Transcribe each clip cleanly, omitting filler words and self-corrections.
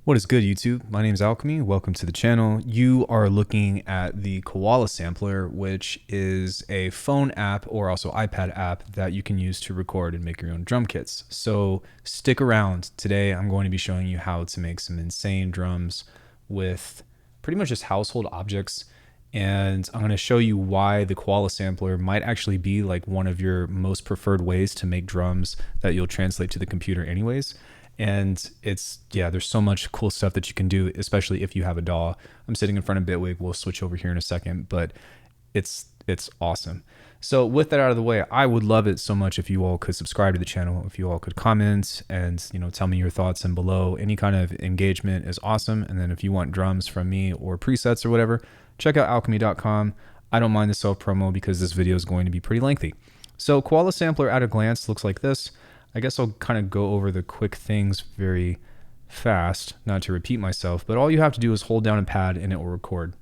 What is good, YouTube? My name is Alckemy. Welcome to the channel. You are looking at the Koala sampler, which is a phone app or also iPad app that you can use to record and make your own drum kits. So stick around. Today I'm going to be showing you how to make some insane drums with pretty much just household objects. And I'm going to show you why the Koala sampler might actually be like one of your most preferred ways to make drums that you'll translate to the computer anyways. And there's so much cool stuff that you can do, especially if you have a DAW. I'm sitting in front of Bitwig. We'll switch over here in a second, but it's awesome. So with that out of the way, I would love it so much if you all could subscribe to the channel, if you all could comment and, tell me your thoughts and below. Any kind of engagement is awesome. And then if you want drums from me or presets or whatever, check out alchemy.com. I don't mind the self promo because this video is going to be pretty lengthy. So Koala sampler at a glance looks like this. I guess I'll kind of go over the quick things very fast, not to repeat myself, but all you have to do is hold down a pad and it will record.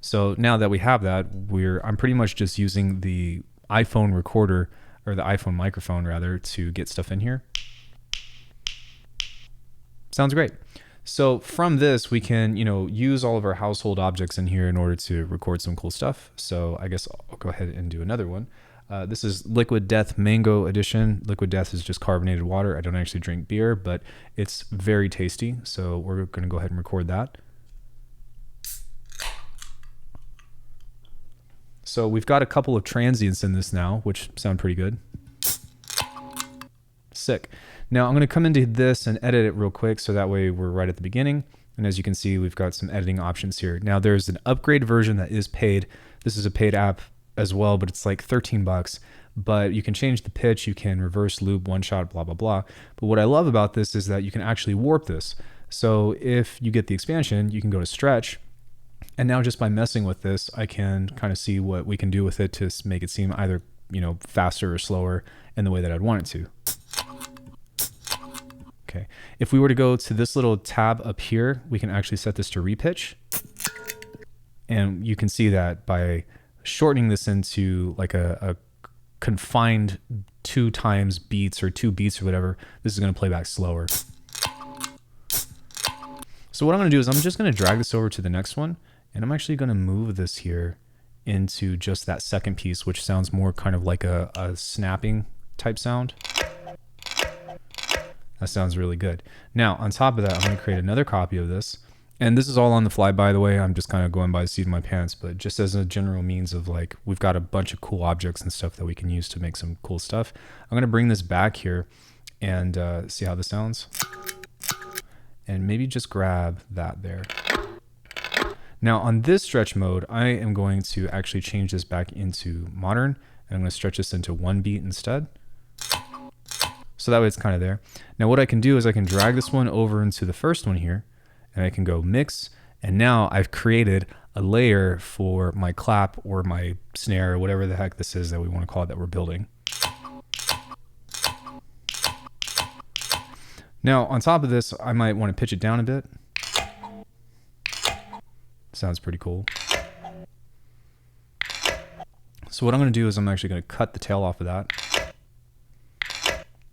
So now that we have that, I'm pretty much just using the iPhone recorder, or the iPhone microphone rather, to get stuff in here. Sounds great. So from this, we can, use all of our household objects in here in order to record some cool stuff. So I guess I'll go ahead and do another one. This is Liquid Death Mango Edition. Liquid Death is just carbonated water. I don't actually drink beer, but it's very tasty. So we're going to go ahead and record that. So we've got a couple of transients in this now, which sound pretty good. Sick. Now I'm going to come into this and edit it real quick so that way we're right at the beginning. And as you can see, we've got some editing options here. Now there's an upgrade version that is paid. This is a paid app as well, but it's like 13 bucks, but you can change the pitch, you can reverse loop, one shot, blah, blah, blah. But what I love about this is that you can actually warp this. So if you get the expansion, you can go to stretch. And now just by messing with this, I can kind of see what we can do with it to make it seem either, faster or slower in the way that I'd want it to. Okay. If we were to go to this little tab up here, we can actually set this to repitch. And you can see that by shortening this into like a confined 2 times beats or 2 beats or whatever, this is going to play back slower. So what I'm going to do is I'm just going to drag this over to the next one, and I'm actually going to move this here into just that second piece, which sounds more kind of like a snapping type sound. That sounds really good. Now on top of that, I'm going to create another copy of this. And this is all on the fly, by the way. I'm just kind of going by the seat of my pants, but just as a general means of like, we've got a bunch of cool objects and stuff that we can use to make some cool stuff. I'm going to bring this back here and see how this sounds. And maybe just grab that there. Now on this stretch mode, I am going to actually change this back into modern. And I'm going to stretch this into 1 beat instead. So that way it's kind of there. Now what I can do is I can drag this one over into the first one here. And I can go mix, and now I've created a layer for my clap or my snare or whatever the heck this is that we want to call it that we're building. Now on top of this, I might want to pitch it down a bit. Sounds pretty cool. So what I'm going to do is I'm actually going to cut the tail off of that.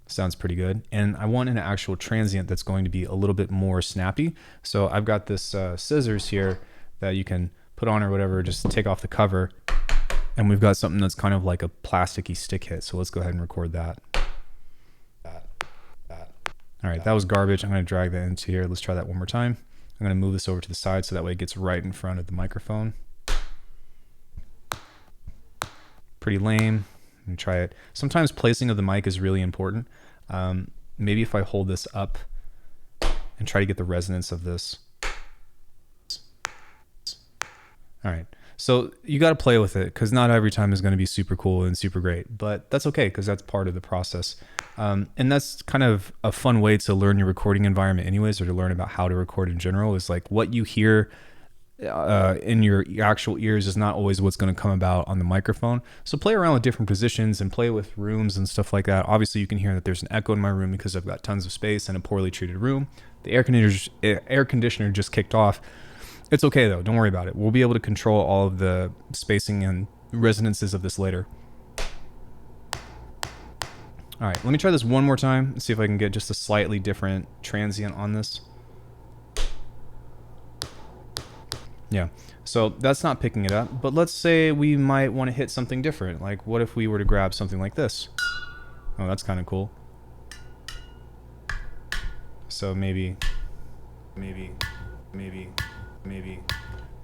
Sounds pretty good. And I want an actual transient that's going to be a little bit more snappy. So I've got this scissors here that you can put on or whatever, just take off the cover. And we've got something that's kind of like a plasticky stick hit. So let's go ahead and record that. All right, that was garbage. I'm going to drag that into here. Let's try that one more time. I'm going to move this over to the side so that way it gets right in front of the microphone. Pretty lame. And try it. Sometimes placing of the mic is really important. Maybe if I hold this up and try to get the resonance of this. All right. So you got to play with it because not every time is going to be super cool and super great, but that's okay because that's part of the process. And that's kind of a fun way to learn your recording environment anyways, or to learn about how to record in general, is like what you hear in your actual ears is not always what's going to come about on the microphone. So play around with different positions and play with rooms and stuff like that. Obviously you can hear that there's an echo in my room because I've got tons of space and a poorly treated room. The air conditioner just kicked off. It's okay though, don't worry about it. We'll be able to control all of the spacing and resonances of this later. All right, let me try this one more time and see if I can get just a slightly different transient on this. Yeah. So that's not picking it up, but let's say we might want to hit something different. Like what if we were to grab something like this? Oh, that's kind of cool. So maybe.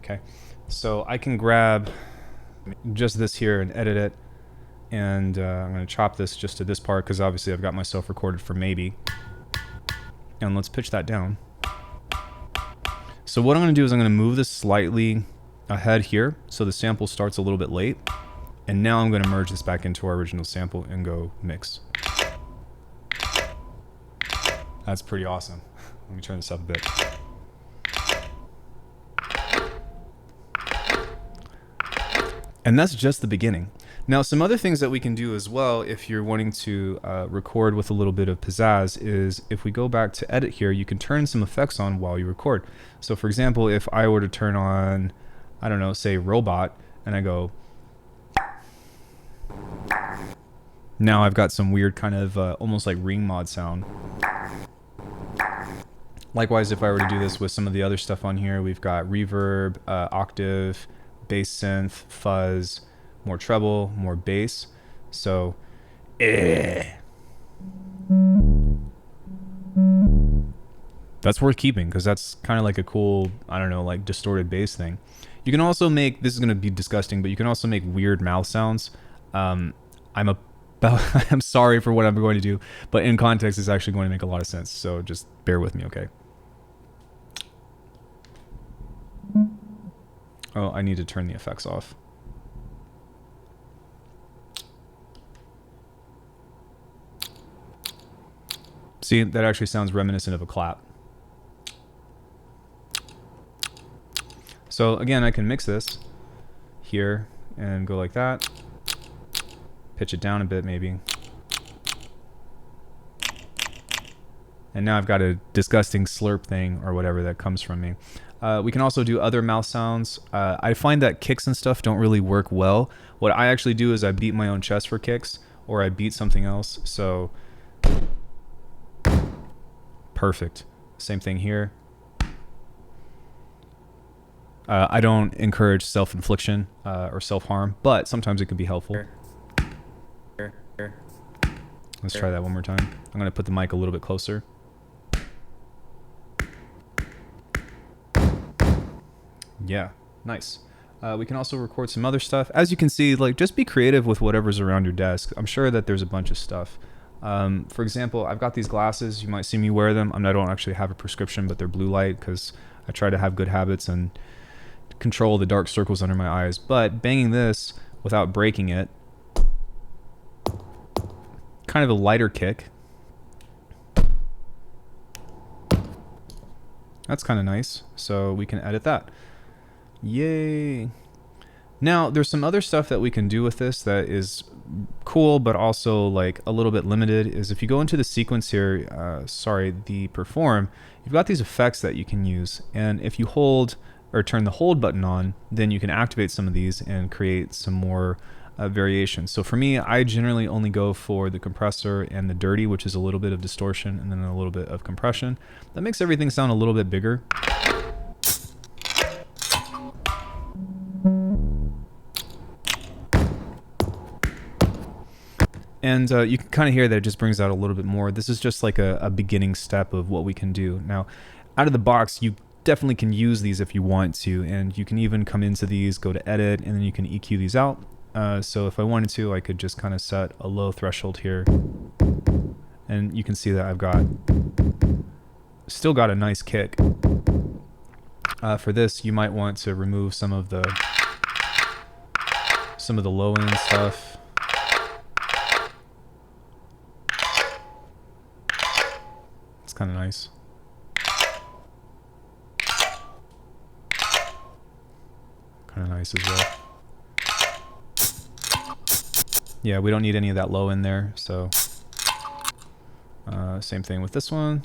Okay. So I can grab just this here and edit it. And I'm going to chop this just to this part because obviously I've got myself recorded for maybe. And let's pitch that down. So what I'm going to do is I'm going to move this slightly ahead here so the sample starts a little bit late. And now I'm going to merge this back into our original sample and go mix. That's pretty awesome. Let me turn this up a bit. And that's just the beginning. Now, some other things that we can do as well, if you're wanting to record with a little bit of pizzazz, is if we go back to edit here, you can turn some effects on while you record. So for example, if I were to turn on, I don't know, say robot, and I go, now I've got some weird kind of almost like ring mod sound. Likewise, if I were to do this with some of the other stuff on here, we've got reverb, octave, bass synth, fuzz, more treble, more bass. So, that's worth keeping because that's kind of like a cool, I don't know, like distorted bass thing. You can also make, this is going to be disgusting, but you can also make weird mouth sounds. I'm sorry for what I'm going to do, but in context, it's actually going to make a lot of sense. So just bear with me, okay? Oh, I need to turn the effects off. See, that actually sounds reminiscent of a clap. So again, I can mix this here and go like that. Pitch it down a bit maybe. And now I've got a disgusting slurp thing or whatever that comes from me. We can also do other mouth sounds. I find that kicks and stuff don't really work well. What I actually do is I beat my own chest for kicks, or I beat something else. So perfect. Same thing here. I don't encourage self-infliction or self-harm, but sometimes it can be helpful. Let's try that one more time. I'm going to put the mic a little bit closer. Yeah, nice. We can also record some other stuff. As you can see, like, just be creative with whatever's around your desk. I'm sure that there's a bunch of stuff. For example, I've got these glasses. You might see me wear them. I don't actually have a prescription, but they're blue light because I try to have good habits and control the dark circles under my eyes. But banging this without breaking it, kind of a lighter kick. That's kind of nice. So we can edit that. Yay. Now, there's some other stuff that we can do with this that is cool, but also like a little bit limited, is if you go into the sequence here, the perform, you've got these effects that you can use. And if you hold or turn the hold button on, then you can activate some of these and create some more variations. So for me, I generally only go for the compressor and the dirty, which is a little bit of distortion and then a little bit of compression. That makes everything sound a little bit bigger. And you can kind of hear that it just brings out a little bit more. This is just like a beginning step of what we can do. Now, out of the box, you definitely can use these if you want to, and you can even come into these, go to edit, and then you can EQ these out. So if I wanted to, I could just kind of set a low threshold here. And you can see that I've still got a nice kick. For this, you might want to remove some of the low end stuff. It's kind of nice. Kind of nice as well. Yeah, we don't need any of that low in there, so same thing with this one.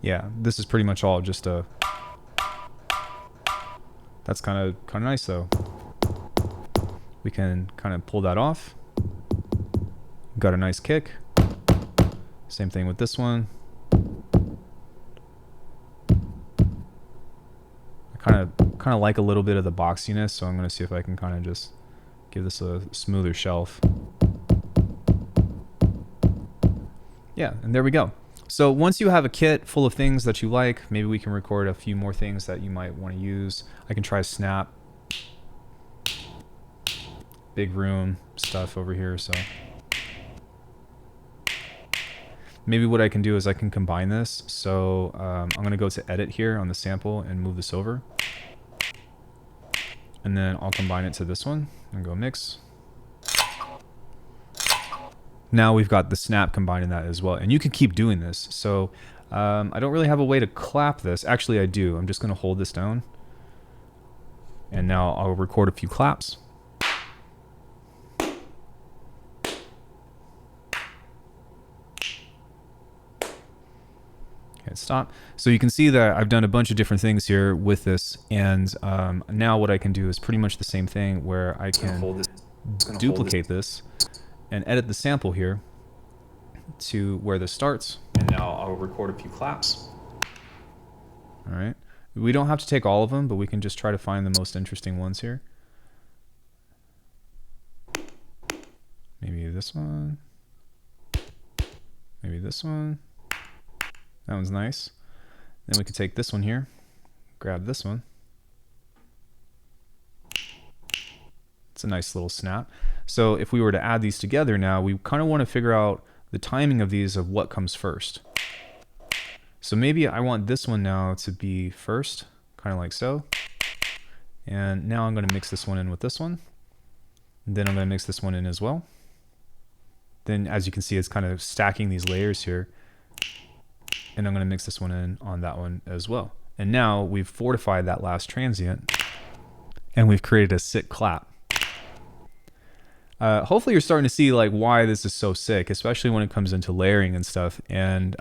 Yeah, this is pretty much all just a... That's kind of nice though. We can kind of pull that off. Got a nice kick. Same thing with this one. I kind of like a little bit of the boxiness, so I'm going to see if I can kind of just give this a smoother shelf. Yeah, and there we go. So once you have a kit full of things that you like, maybe we can record a few more things that you might want to use. I can try snap. Big room stuff over here, so maybe what I can do is I can combine this. So I'm going to go to edit here on the sample and move this over. And then I'll combine it to this one and go mix. Now we've got the snap combined in that as well. And you can keep doing this. So I don't really have a way to clap this. Actually, I do. I'm just going to hold this down. And now I'll record a few claps. Stop. So you can see that I've done a bunch of different things here with this, and now what I can do is pretty much the same thing where I can duplicate this and edit the sample here to where this starts, and now I'll record a few claps. All right, we don't have to take all of them, but we can just try to find the most interesting ones here. Maybe this one, maybe this one. That one's nice. Then we could take this one here, grab this one. It's a nice little snap. So if we were to add these together now, we kind of want to figure out the timing of these of what comes first. So maybe I want this one now to be first, kind of like so. And now I'm going to mix this one in with this one. And then I'm going to mix this one in as well. Then as you can see, it's kind of stacking these layers here. And I'm going to mix this one in on that one as well. And now we've fortified that last transient and we've created a sick clap. Hopefully you're starting to see like why this is so sick, especially when it comes into layering and stuff. And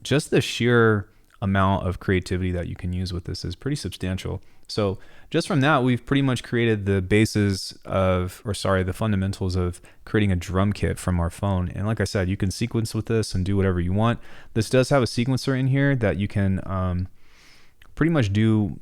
just the sheer amount of creativity that you can use with this is pretty substantial. So just from that, we've pretty much created the basis of, the fundamentals of creating a drum kit from our phone. And like I said, you can sequence with this and do whatever you want. This does have a sequencer in here that you can pretty much do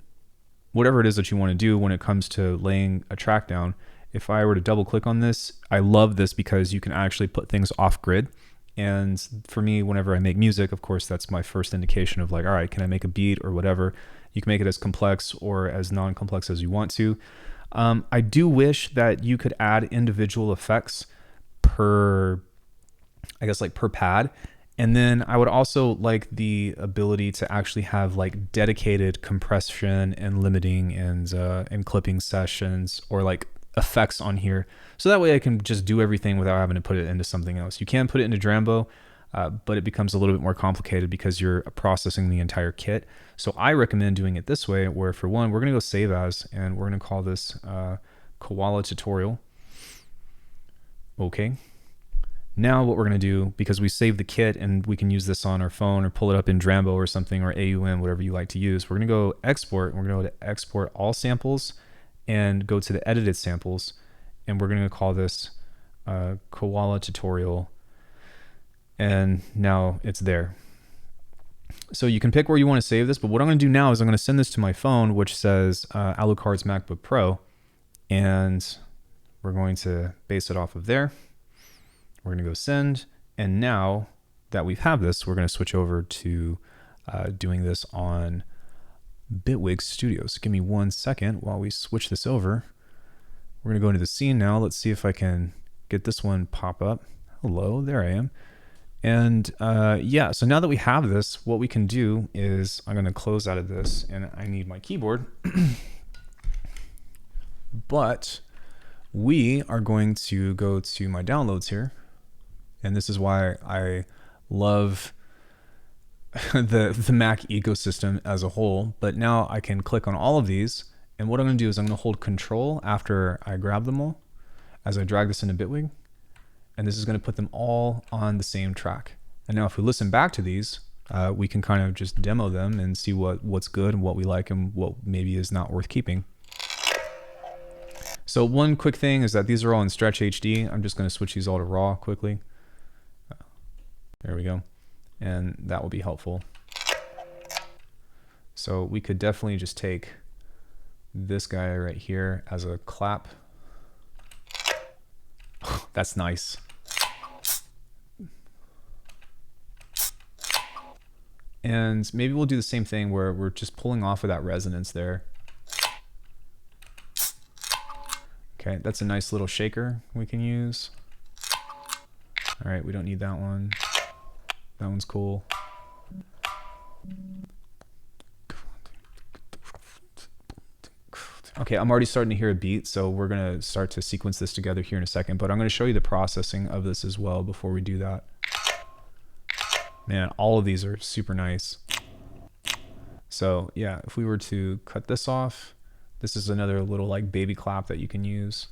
whatever it is that you want to do when it comes to laying a track down. If I were to double click on this, I love this because you can actually put things off grid. And for me, whenever I make music, of course, that's my first indication of like, all right, can I make a beat or whatever? You can make it as complex or as non-complex as you want to. I do wish that you could add individual effects per, I guess, like per pad. And then I would also like the ability to actually have like dedicated compression and limiting and clipping sessions or like effects on here. So that way I can just do everything without having to put it into something else. You can put it into Drambo, but it becomes a little bit more complicated because you're processing the entire kit. So I recommend doing it this way, where for one, we're going to go save as, and we're going to call this Koala tutorial. Okay. Now what we're going to do, because we saved the kit and we can use this on our phone or pull it up in Drambo or something, or AUM, whatever you like to use, we're going to go export. We're going to go to export all samples and go to the edited samples. And we're going to call this Koala tutorial. And now it's there. So you can pick where you want to save this, but what I'm going to do now is I'm going to send this to my phone, which says Alucard's MacBook Pro, and we're going to base it off of there. We're going to go send, and now that we have this, we're going to switch over to doing this on Bitwig Studios. Give me 1 second while we switch this over. We're going to go into the scene now. Let's see if I can get this one pop up. Hello, there I am. And yeah, so now that we have this, what we can do is I'm going to close out of this, and I need my keyboard. But we are going to go to my downloads here. And this is why I love the Mac ecosystem as a whole. But now I can click on all of these. And what I'm going to do is I'm going to hold Control after I grab them all as I drag this into Bitwig. And this is going to put them all on the same track. And now if we listen back to these, we can kind of just demo them and see what's good and what we like and what maybe is not worth keeping. So one quick thing is that these are all in Stretch HD. I'm just going to switch these all to raw quickly. There we go. And that will be helpful. So we could definitely just take this guy right here as a clap. That's nice. And maybe we'll do the same thing where we're just pulling off of that resonance there. Okay, that's a nice little shaker we can use. All right, we don't need that one. That one's cool. Okay, I'm already starting to hear a beat, so we're gonna start to sequence this together here in a second, but I'm gonna show you the processing of this as well before we do that. Man, all of these are super nice. So yeah, if we were to cut this off, this is another little like baby clap that you can use.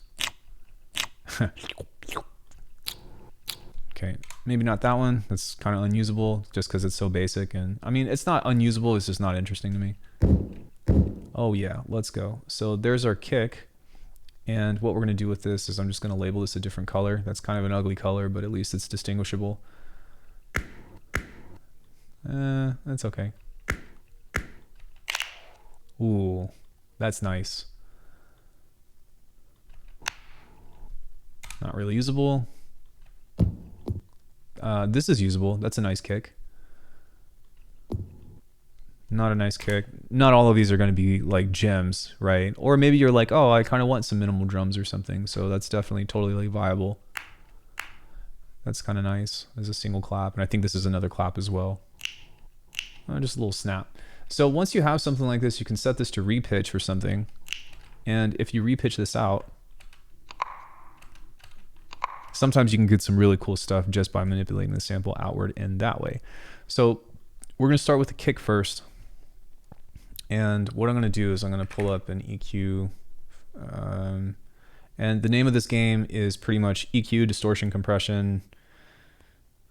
Okay, maybe not that one. That's kind of unusable just because it's so basic. And I mean, it's not unusable, it's just not interesting to me. Oh yeah, let's go. So there's our kick. And what we're gonna do with this is I'm just gonna label this a different color. That's kind of an ugly color, but at least it's distinguishable. That's okay. Ooh, that's nice. Not really usable. This is usable. That's a nice kick. Not a nice kick. Not all of these are going to be like gems, right? Or maybe you're like, oh, I kind of want some minimal drums or something. So that's definitely totally viable. That's kind of nice as a single clap. And I think this is another clap as well. Just a little snap. So once you have something like this, you can set this to repitch for something. And if you repitch this out, sometimes you can get some really cool stuff just by manipulating the sample outward in that way. So we're going to start with the kick first. And what I'm going to do is I'm going to pull up an EQ. And the name of this game is pretty much EQ, distortion, compression,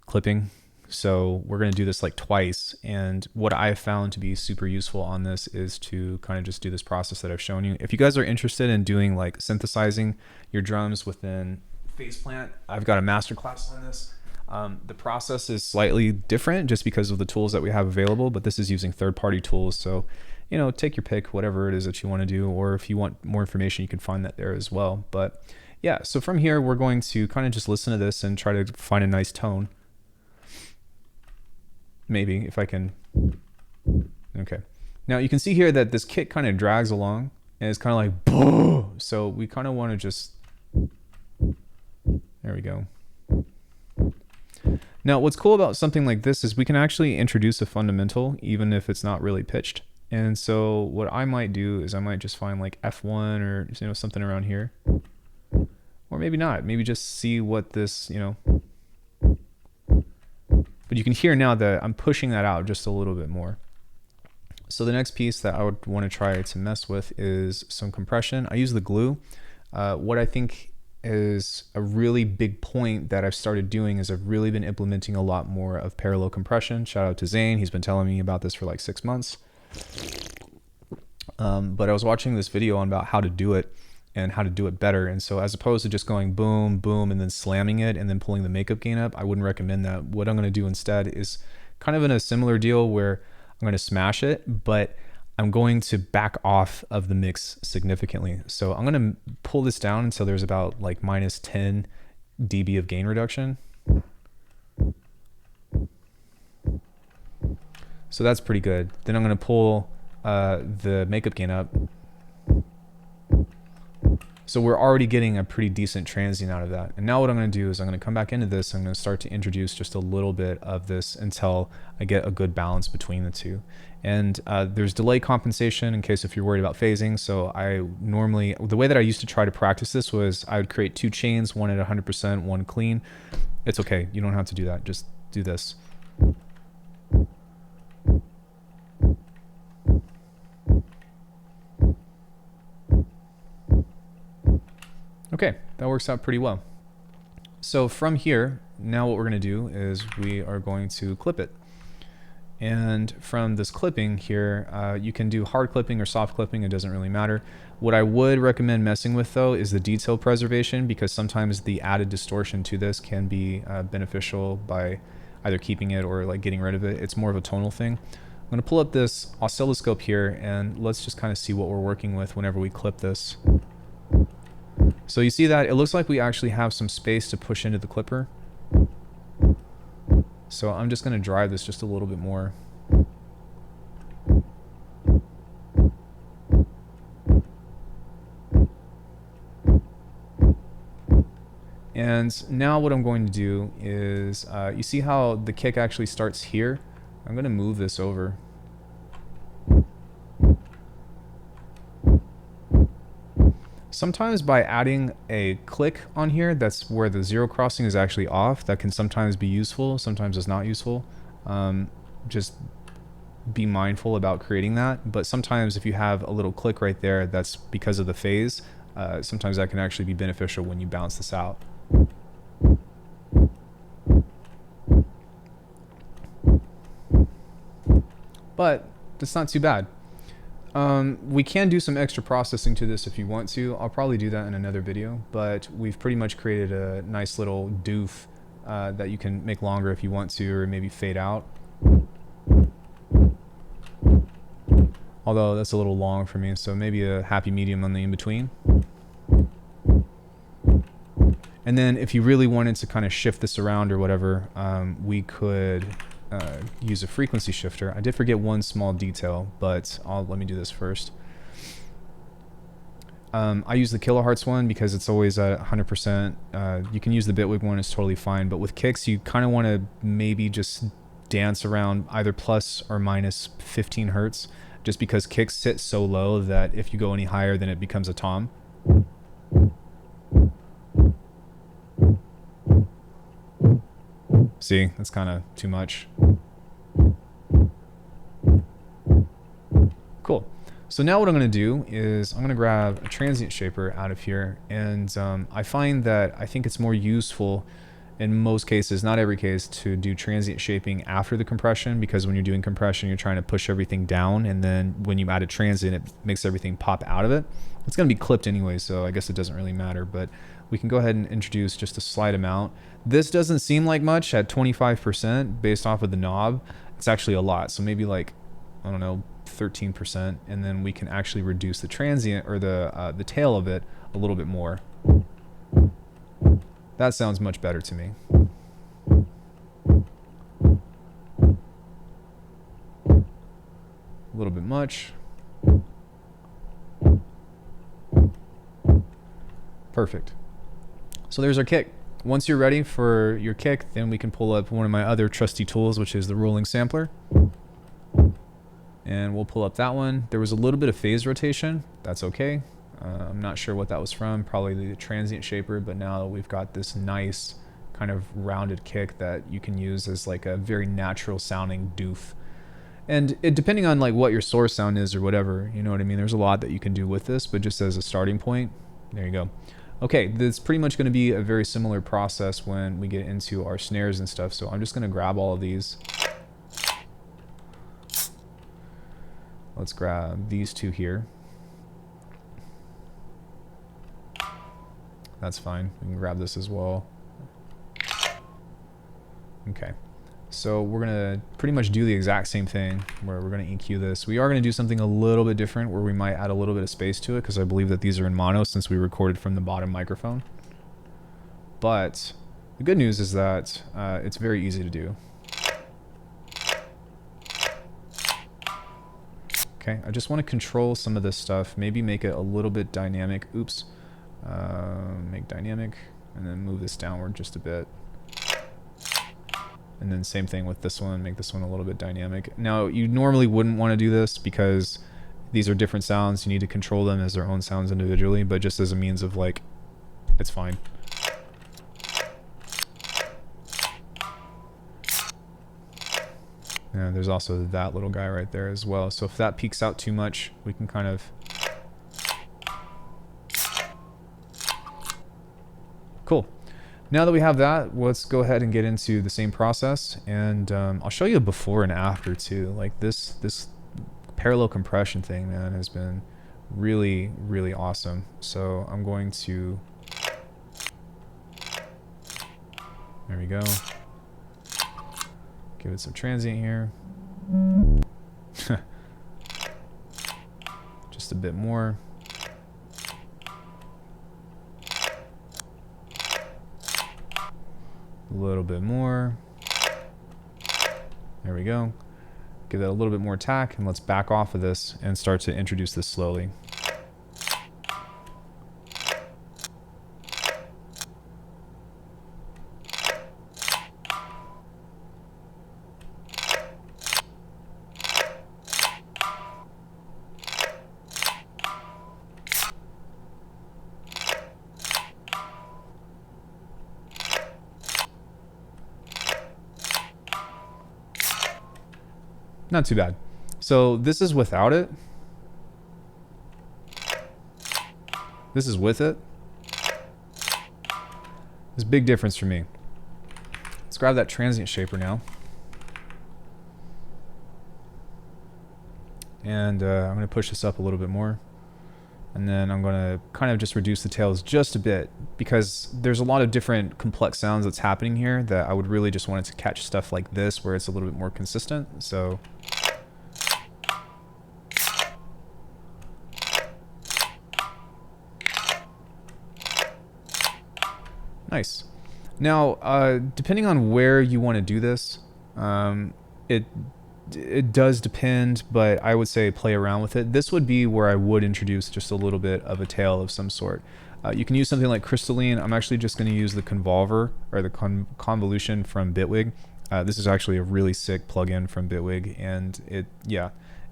clipping. So we're going to do this like twice. And what I have found to be super useful on this is to kind of just do this process that I've shown you. If you guys are interested in doing like synthesizing your drums within Faceplant, I've got a masterclass on this. The process is slightly different just because of the tools that we have available, but this is using third-party tools. So, you know, take your pick, whatever it is that you want to do, or if you want more information, you can find that there as well. But yeah, so from here, we're going to kind of just listen to this and try to find a nice tone. Maybe if I can. Okay. Now you can see here that this kick kind of drags along and it's kind of like, boom. So we kind of want to just, there we go. Now what's cool about something like this is we can actually introduce a fundamental even if it's not really pitched. And so what I might do is I might just find like F1 or, you know, something around here, or maybe not, maybe just see what this, you know, but you can hear now that I'm pushing that out just a little bit more. So the next piece that I would want to try to mess with is some compression. I use the glue. What I think is a really big point that I've started doing is I've really been implementing a lot more of parallel compression. Shout out to Zane. He's been telling me about this for like 6 months. But I was watching this video on about how to do it and how to do it better. And so as opposed to just going boom, boom, and then slamming it and then pulling the makeup gain up, I wouldn't recommend that. What I'm going to do instead is kind of in a similar deal where I'm going to smash it, but I'm going to back off of the mix significantly. So I'm going to pull this down until there's about like minus 10 dB of gain reduction. So that's pretty good. Then I'm going to pull the makeup gain up. So we're already getting a pretty decent transient out of that. And now what I'm going to do is I'm going to come back into this. I'm going to start to introduce just a little bit of this until I get a good balance between the two. And there's delay compensation in case if you're worried about phasing. So I normally, the way that I used to try to practice this was I would create 2 chains, one at 100%, one clean. It's okay. You don't have to do that. Just do this. Okay, that works out pretty well. So from here, now what we're going to do is we are going to clip it. And from this clipping here, you can do hard clipping or soft clipping. It doesn't really matter. What I would recommend messing with though is the detail preservation, because sometimes the added distortion to this can be beneficial by either keeping it or like getting rid of it. It's more of a tonal thing. I'm going to pull up this oscilloscope here and let's just kind of see what we're working with whenever we clip this. So you see that it looks like we actually have some space to push into the clipper. So I'm just going to drive this just a little bit more. And now what I'm going to do is, you see how the kick actually starts here? I'm going to move this over. Sometimes by adding a click on here, that's where the zero crossing is actually off. That can sometimes be useful, sometimes it's not useful. Just be mindful about creating that. But sometimes if you have a little click right there, that's because of the phase. Sometimes that can actually be beneficial when you bounce this out. But that's not too bad. We can do some extra processing to this if you want to. I'll probably do that in another video, but we've pretty much created a nice little doof that you can make longer if you want to, or maybe fade out. Although that's a little long for me, so maybe a happy medium on the in-between. And then if you really wanted to kind of shift this around or whatever, we could use a frequency shifter. I did forget one small detail, but let me do this first. I use the kilohertz one because it's always at 100%. You can use the Bitwig one, it's totally fine. But with kicks, you kind of want to maybe just dance around either plus or minus 15 hertz, just because kicks sit so low that if you go any higher, then it becomes a tom. See, that's kind of too much. Cool. So now what I'm going to do is I'm going to grab a transient shaper out of here, and I find that I think it's more useful in most cases, not every case, to do transient shaping after the compression, because when you're doing compression, you're trying to push everything down, and then when you add a transient, it makes everything pop out of it. It's going to be clipped anyway, so I guess it doesn't really matter, but we can go ahead and introduce just a slight amount. This doesn't seem like much at 25% based off of the knob. It's actually a lot, so maybe like, I don't know, 13%, and then we can actually reduce the transient or the tail of it a little bit more. That sounds much better to me. A little bit much. Perfect. So there's our kick. Once you're ready for your kick, then we can pull up one of my other trusty tools, which is the rolling sampler. And we'll pull up that one. There was a little bit of phase rotation. That's okay. I'm not sure what that was from, probably the transient shaper, but now we've got this nice kind of rounded kick that you can use as like a very natural sounding doof. And it, depending on like what your source sound is or whatever, you know what I mean? There's a lot that you can do with this, but just as a starting point, there you go. Okay, this is pretty much going to be a very similar process when we get into our snares and stuff, so I'm just going to grab all of these. Let's grab these two here. That's fine. We can grab this as well. Okay. So we're going to pretty much do the exact same thing where we're going to EQ this. We are going to do something a little bit different where we might add a little bit of space to it, because I believe that these are in mono since we recorded from the bottom microphone. But the good news is that it's very easy to do. Okay, I just want to control some of this stuff, maybe make it a little bit dynamic. Oops. Make dynamic, and then move this downward just a bit. And then same thing with this one, make this one a little bit dynamic. Now, you normally wouldn't want to do this because these are different sounds. You need to control them as their own sounds individually, but just as a means of like, it's fine. And there's also that little guy right there as well. So if that peaks out too much, we can kind of... Cool. Now that we have that, let's go ahead and get into the same process, and I'll show you a before and after too. Like this parallel compression thing, man, has been really, really awesome. So I'm going to, there we go. Give it some transient here. Just a bit more. A little bit more. There we go. Give that a little bit more attack, and let's back off of this and start to introduce this slowly. Not too bad. So this is without it. This is with it. There's a big difference for me. Let's grab that transient shaper now. And I'm going to push this up a little bit more. And then I'm going to kind of just reduce the tails just a bit, because there's a lot of different complex sounds that's happening here that I would really just want it to catch stuff like this where it's a little bit more consistent. So nice. Now, depending on where you want to do this, it does depend, but I would say play around with it. This would be where I would introduce just a little bit of a tail of some sort. You can use something like crystalline. I'm actually just going to use the convolver, or the convolution from Bitwig. This is actually a really sick plugin from Bitwig, and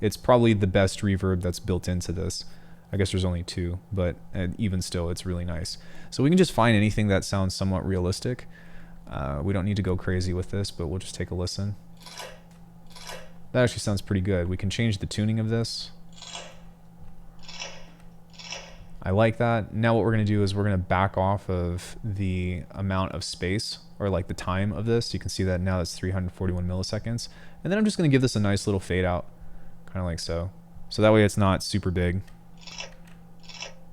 it's probably the best reverb that's built into this. I guess there's only two, but even still, it's really nice. So we can just find anything that sounds somewhat realistic. We don't need to go crazy with this, but we'll just take a listen. That actually sounds pretty good. We can change the tuning of this. I like that. Now what we're going to do is we're going to back off of the amount of space, or like the time of this. You can see that now that's 341 milliseconds. And then I'm just going to give this a nice little fade out, kind of like so. So that way it's not super big.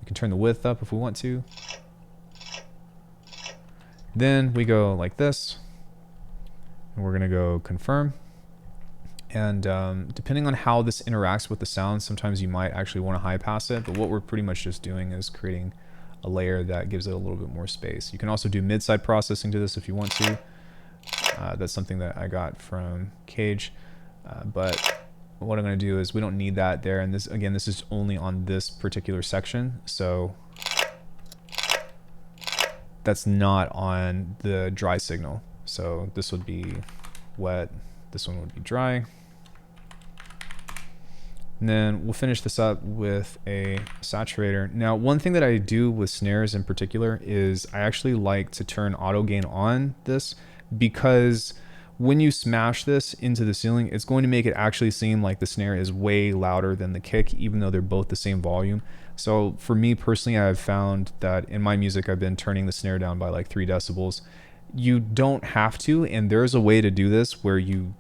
We can turn the width up if we want to. Then we go like this. And we're going to go confirm. And depending on how this interacts with the sound, sometimes you might actually want to high pass it, but what we're pretty much just doing is creating a layer that gives it a little bit more space. You can also do mid-side processing to this if you want to. That's something that I got from Cage, but what I'm going to do is we don't need that there, and this, again, this is only on this particular section, so that's not on the dry signal. So this would be wet, this one would be dry. And then we'll finish this up with a saturator. Now, one thing that I do with snares in particular is I actually like to turn auto gain on this, because when you smash this into the ceiling, it's going to make it actually seem like the snare is way louder than the kick, even though they're both the same volume. So for me personally, I've found that in my music, I've been turning the snare down by like 3 decibels. You don't have to, and there's a way to do this where you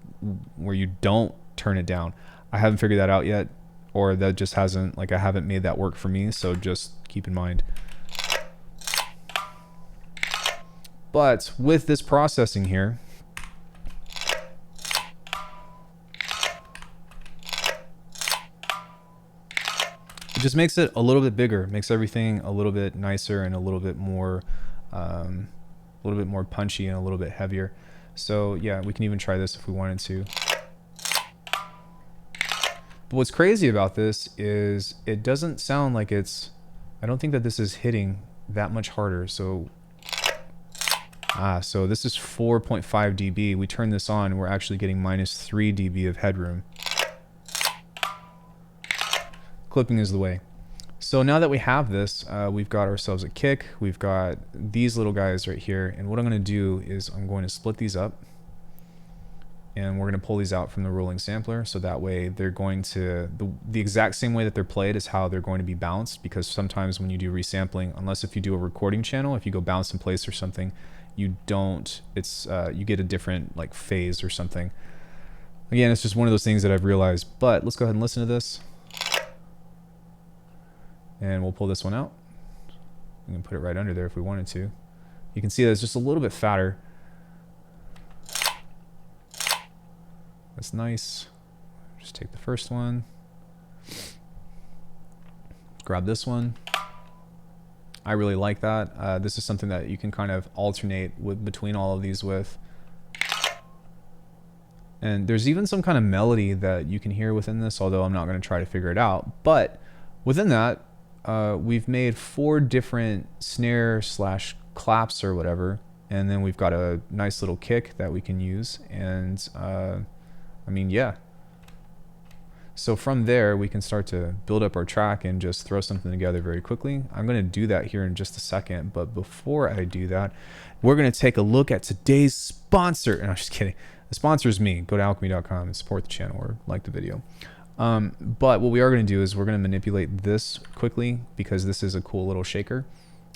don't turn it down. I haven't figured that out yet, or that just hasn't, like, I haven't made that work for me, so just keep in mind. But with this processing here, it just makes it a little bit bigger, makes everything a little bit nicer and a little bit more punchy and a little bit heavier. So yeah, we can even try this if we wanted to. But what's crazy about this is it doesn't sound like it's, I don't think that this is hitting that much harder. So so this is 4.5 dB. We turn this on, we're actually getting -3 dB of headroom. Clipping is the way. So now that we have this, we've got ourselves a kick, we've got these little guys right here, and what I'm going to do is I'm going to split these up, and we're going to pull these out from the rolling sampler, so that way they're going to, the exact same way that they're played is how they're going to be bounced, because sometimes when you do resampling, unless if you do a recording channel, if you go bounce in place or something, you don't, it's, you get a different like phase or something. Again, it's just one of those things that I've realized, but let's go ahead and listen to this. And we'll pull this one out. We can put it right under there if we wanted to. You can see that it's just a little bit fatter. That's nice. Just take the first one. Grab this one. I really like that. This is something that you can kind of alternate between all of these with. And there's even some kind of melody that you can hear within this, although I'm not going to try to figure it out. But within that, we've made 4 different snare / claps or whatever. And then we've got a nice little kick that we can use. And I mean, yeah. So from there, we can start to build up our track and just throw something together very quickly. I'm going to do that here in just a second. But before I do that, we're going to take a look at today's sponsor. And I'm just kidding. The sponsor is me. Go to alckemy.com and support the channel or like the video. But what we are going to do is we're going to manipulate this quickly because this is a cool little shaker.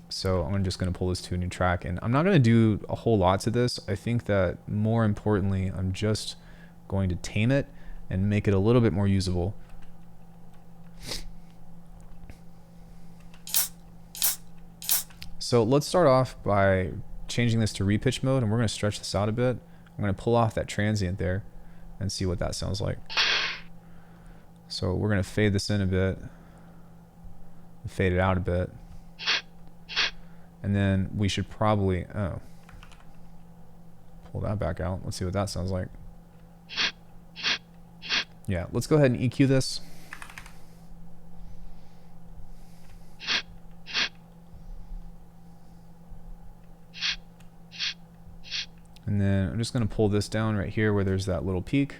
So I'm just going to pull this to a new track. And I'm not going to do a whole lot to this. I think that more importantly, I'm just going to tame it and make it a little bit more usable. So let's start off by changing this to repitch mode, and we're going to stretch this out a bit. I'm going to pull off that transient there and see what that sounds like. So we're going to fade this in a bit, fade it out a bit, and then we should probably pull that back out. Let's see what that sounds like. Yeah, let's go ahead and EQ this. And then I'm just going to pull this down right here where there's that little peak.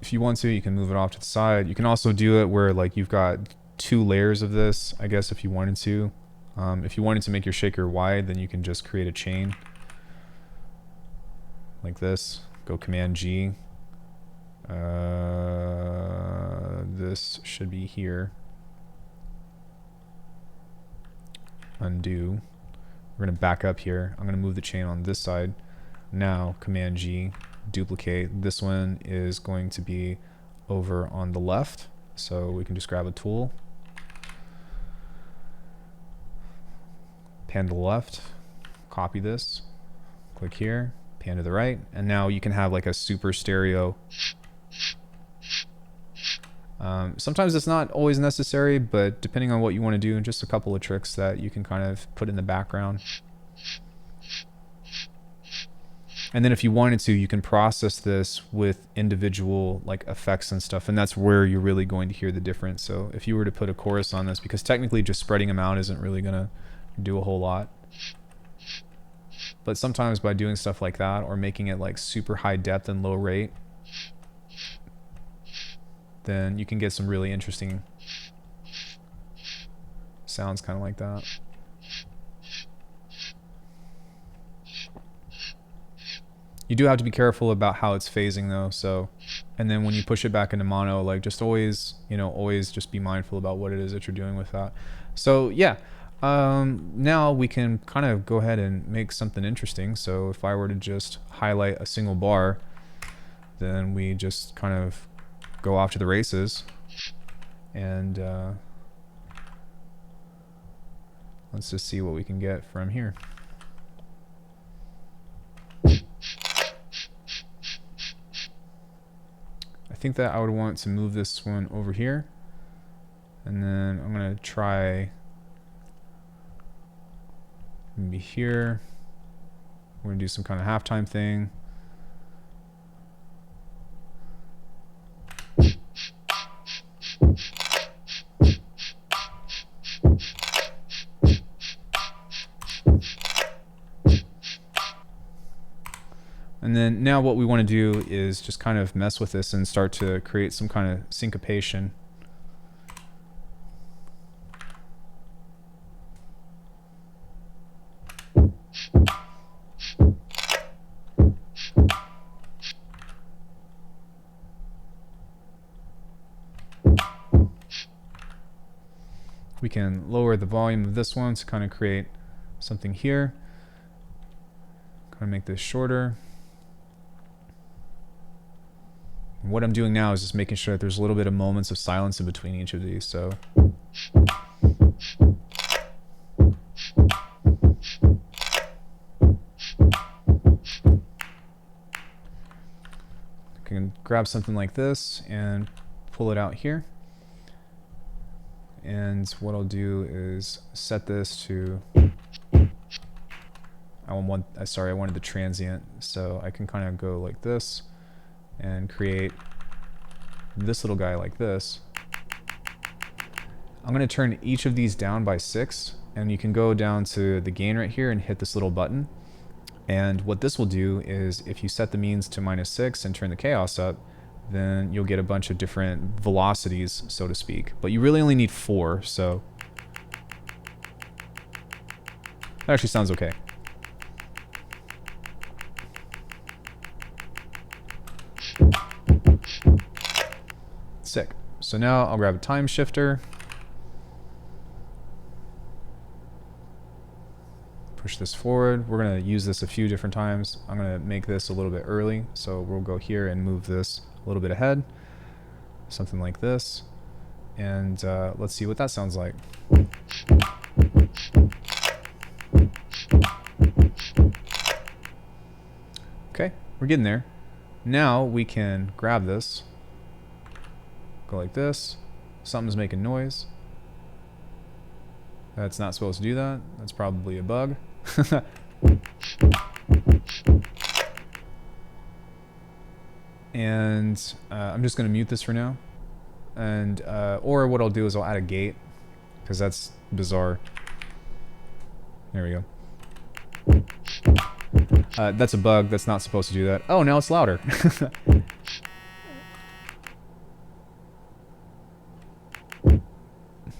If you want to, you can move it off to the side. You can also do it where like you've got 2 layers of this, I guess, if you wanted to. If you wanted to make your shaker wide, then you can just create a chain like this. Go Command G. This should be here. Undo. We're going to back up here. I'm going to move the chain on this side. Now Command G, duplicate. This one is going to be over on the left. So we can just grab a tool. Pan to the left. Copy this. Click here. Pan to the right. And now you can have like a super stereo. Sometimes it's not always necessary, but depending on what you want to do, just a couple of tricks that you can kind of put in the background. And then if you wanted to, you can process this with individual like effects and stuff, and that's where you're really going to hear the difference. So if you were to put a chorus on this, because technically just spreading them out isn't really going to do a whole lot. But sometimes by doing stuff like that or making it like super high depth and low rate, then you can get some really interesting sounds kind of like that. You do have to be careful about how it's phasing though, so, and then when you push it back into mono, like just always, you know, always just be mindful about what it is that you're doing with that. So yeah, now we can kind of go ahead and make something interesting. So if I were to just highlight a single bar, then we just kind of go off to the races, and let's just see what we can get from here. I think that I would want to move this one over here, and then I'm going to try maybe here. We're going to do some kind of halftime thing. And then now what we want to do is just kind of mess with this and start to create some kind of syncopation. We can lower the volume of this one to kind of create something here. Kind of make this shorter. And what I'm doing now is just making sure that there's a little bit of moments of silence in between each of these. So I can grab something like this and pull it out here. And what I'll do is set this to, I wanted the transient, so I can kind of go like this and create this little guy like this. I'm going to turn each of these down by 6, and you can go down to the gain right here and hit this little button. And what this will do is if you set the means to -6 and turn the chaos up, then you'll get a bunch of different velocities, so to speak. But you really only need 4, so that actually sounds okay. Sick. So now I'll grab a time shifter. Push this forward. We're going to use this a few different times. I'm going to make this a little bit early. So we'll go here and move this a little bit ahead. Something like this. And let's see what that sounds like. Okay, we're getting there. Now we can grab this. Go like this. Something's making noise. That's not supposed to do that. That's probably a bug. And I'm just going to mute this for now. And or what I'll do is I'll add a gate, because that's bizarre. There we go. That's a bug. That's not supposed to do that. Oh, now it's louder.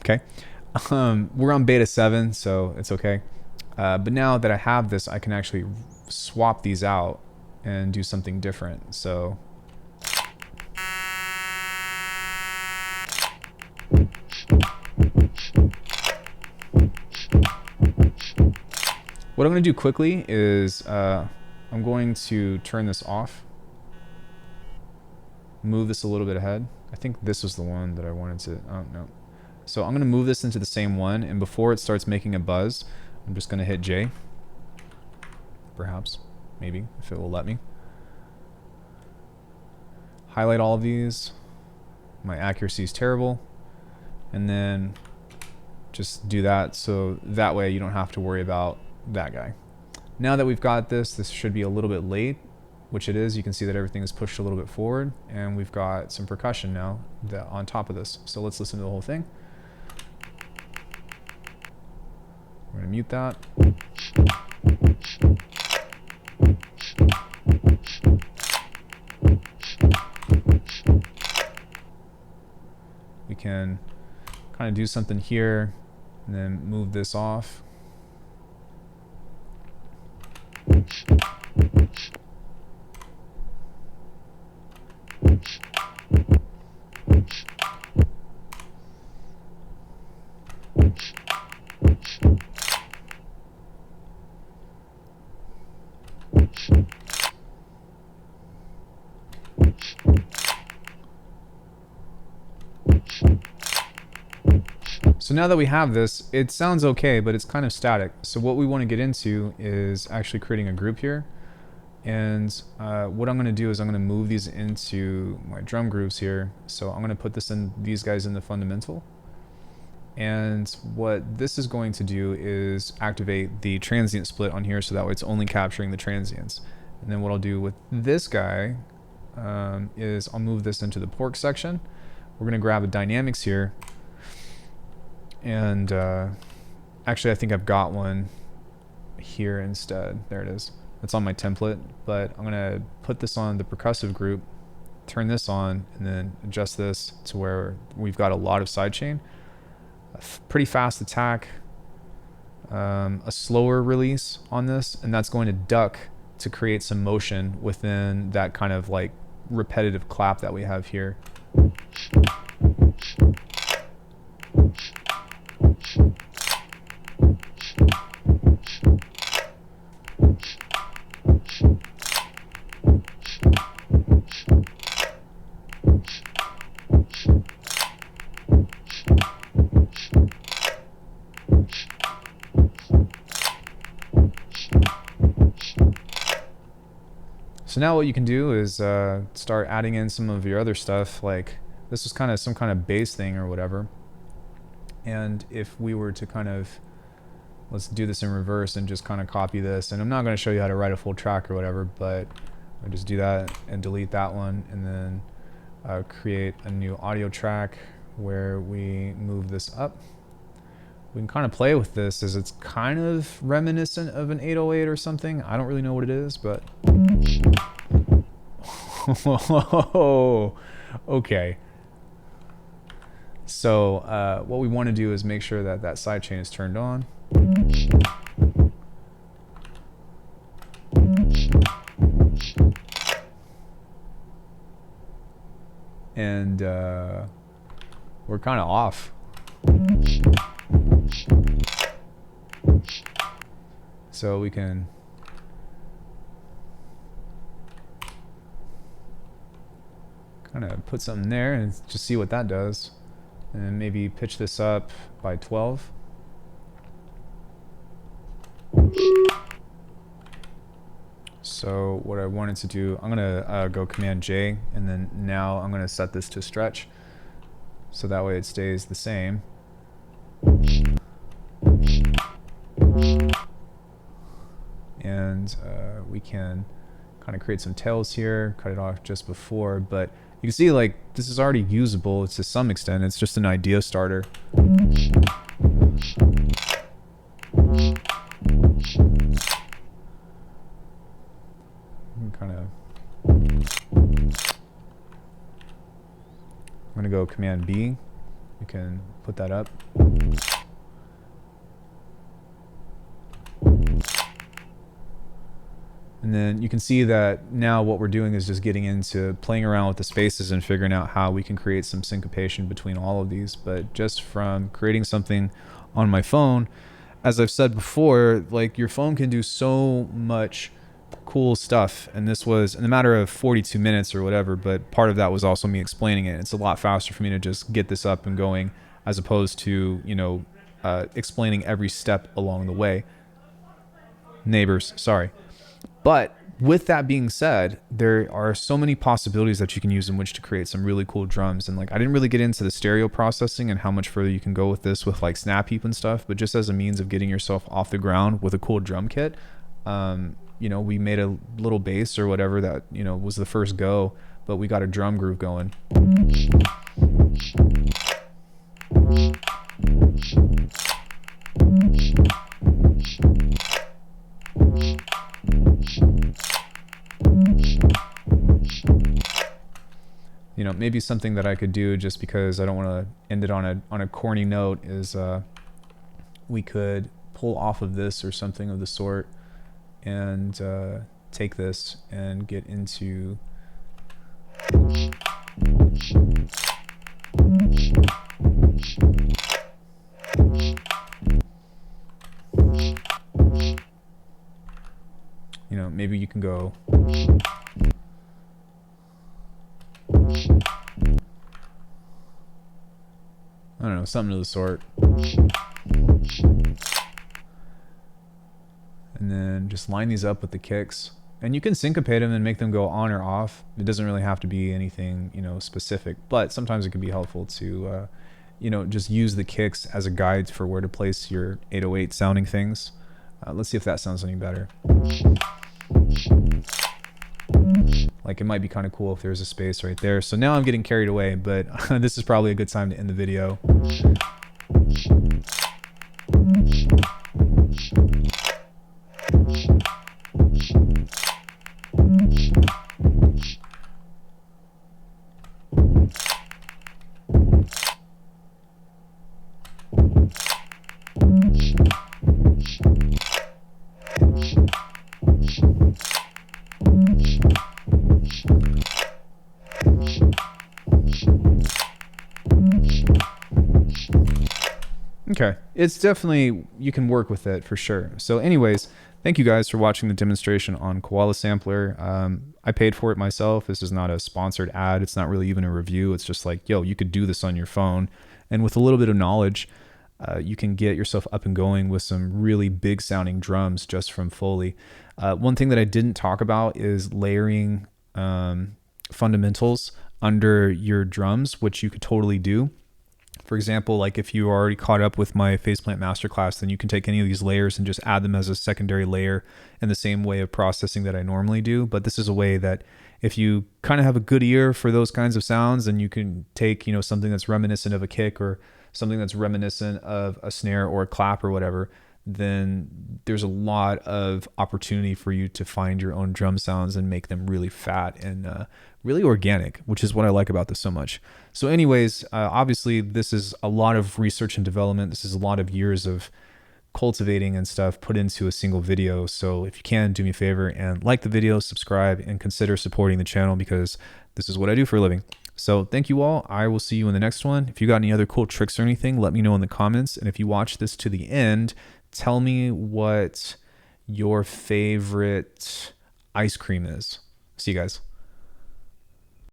Okay. We're on beta 7, so it's okay. But now that I have this, I can actually swap these out and do something different. So what I'm going to do quickly is I'm going to turn this off. Move this a little bit ahead. I think this was the one that I wanted to... Oh, no. So I'm going to move this into the same one, and before it starts making a buzz, I'm just going to hit J. Perhaps. Maybe, if it will let me. Highlight all of these. My accuracy is terrible. And then just do that, so that way you don't have to worry about that guy. Now that we've got this should be a little bit late, which it is. You can see that everything is pushed a little bit forward, and we've got some percussion now on top of this. So let's listen to the whole thing. We're going to mute that. We can kind of do something here and then move this off. So now that we have this, it sounds okay, but it's kind of static. So what we want to get into is actually creating a group here. And what I'm going to do is I'm going to move these into my drum grooves here. So I'm going to put these guys in the fundamental. And what this is going to do is activate the transient split on here, so that way it's only capturing the transients. And then what I'll do with this guy is I'll move this into the pork section. We're going to grab a dynamics here. And actually I think I've got one here instead. There it is. That's on my template, but I'm gonna put this on the percussive group, turn this on, and then adjust this to where we've got a lot of sidechain. A pretty fast attack, a slower release on this, and that's going to duck to create some motion within that kind of like repetitive clap that we have here. So now what you can do is start adding in some of your other stuff. Like this was kind of some kind of bass thing or whatever. And if we were to kind of, let's do this in reverse and just kind of copy this. And I'm not going to show you how to write a full track or whatever, but I'll just do that and delete that one, and then create a new audio track where we move this up. We can kind of play with this as it's kind of reminiscent of an 808 or something. I don't really know what it is, but okay. So what we want to do is make sure that that sidechain is turned on. And we're kind of off. So we can kind of put something there and just see what that does. And maybe pitch this up by 12. So what I wanted to do, I'm gonna go Command J, and then now I'm gonna set this to stretch, so that way it stays the same. And we can kind of create some tails here, cut it off just before, but you can see like this is already usable to some extent. It's just an idea starter. Kind of, I'm gonna go Command B. You can put that up. And then you can see that now what we're doing is just getting into playing around with the spaces and figuring out how we can create some syncopation between all of these. But just from creating something on my phone, as I've said before, like your phone can do so much cool stuff, and this was in a matter of 42 minutes or whatever, but part of that was also me explaining it. It's a lot faster for me to just get this up and going as opposed to, you know, explaining every step along the way. Neighbors, sorry. But with that being said, there are so many possibilities that you can use in which to create some really cool drums. And like, I didn't really get into the stereo processing and how much further you can go with this with like snap heap and stuff, but just as a means of getting yourself off the ground with a cool drum kit, you know, we made a little bass or whatever that, you know, was the first go, but we got a drum groove going. You know, maybe something that I could do just because I don't want to end it on a corny note is we could pull off of this or something of the sort and take this and get into you know, maybe you can go I don't know, something of the sort. And then just line these up with the kicks. And you can syncopate them and make them go on or off. It doesn't really have to be anything, you know, specific, but sometimes it can be helpful to, you know, just use the kicks as a guide for where to place your 808 sounding things. Let's see if that sounds any better. Like, it might be kind of cool if there's a space right there. So now I'm getting carried away, but this is probably a good time to end the video. Okay, it's definitely, you can work with it for sure. So anyways, thank you guys for watching the demonstration on Koala Sampler. I paid for it myself. This is not a sponsored ad. It's not really even a review. It's just like, yo, you could do this on your phone. And with a little bit of knowledge, you can get yourself up and going with some really big sounding drums just from Foley. One thing that I didn't talk about is layering fundamentals under your drums, which you could totally do. For example, like if you are already caught up with my faceplant masterclass, then you can take any of these layers and just add them as a secondary layer in the same way of processing that I normally do. But this is a way that if you kind of have a good ear for those kinds of sounds, then you can take, something that's reminiscent of a kick or something that's reminiscent of a snare or a clap or whatever, then there's a lot of opportunity for you to find your own drum sounds and make them really fat and really organic, which is what I like about this so much. So anyways, obviously this is a lot of research and development. This is a lot of years of cultivating and stuff put into a single video. So if you can, do me a favor and like the video, subscribe, and consider supporting the channel because this is what I do for a living. So thank you all. I will see you in the next one. If you got any other cool tricks or anything, let me know in the comments. And if you watch this to the end, tell me what your favorite ice cream is. See you guys.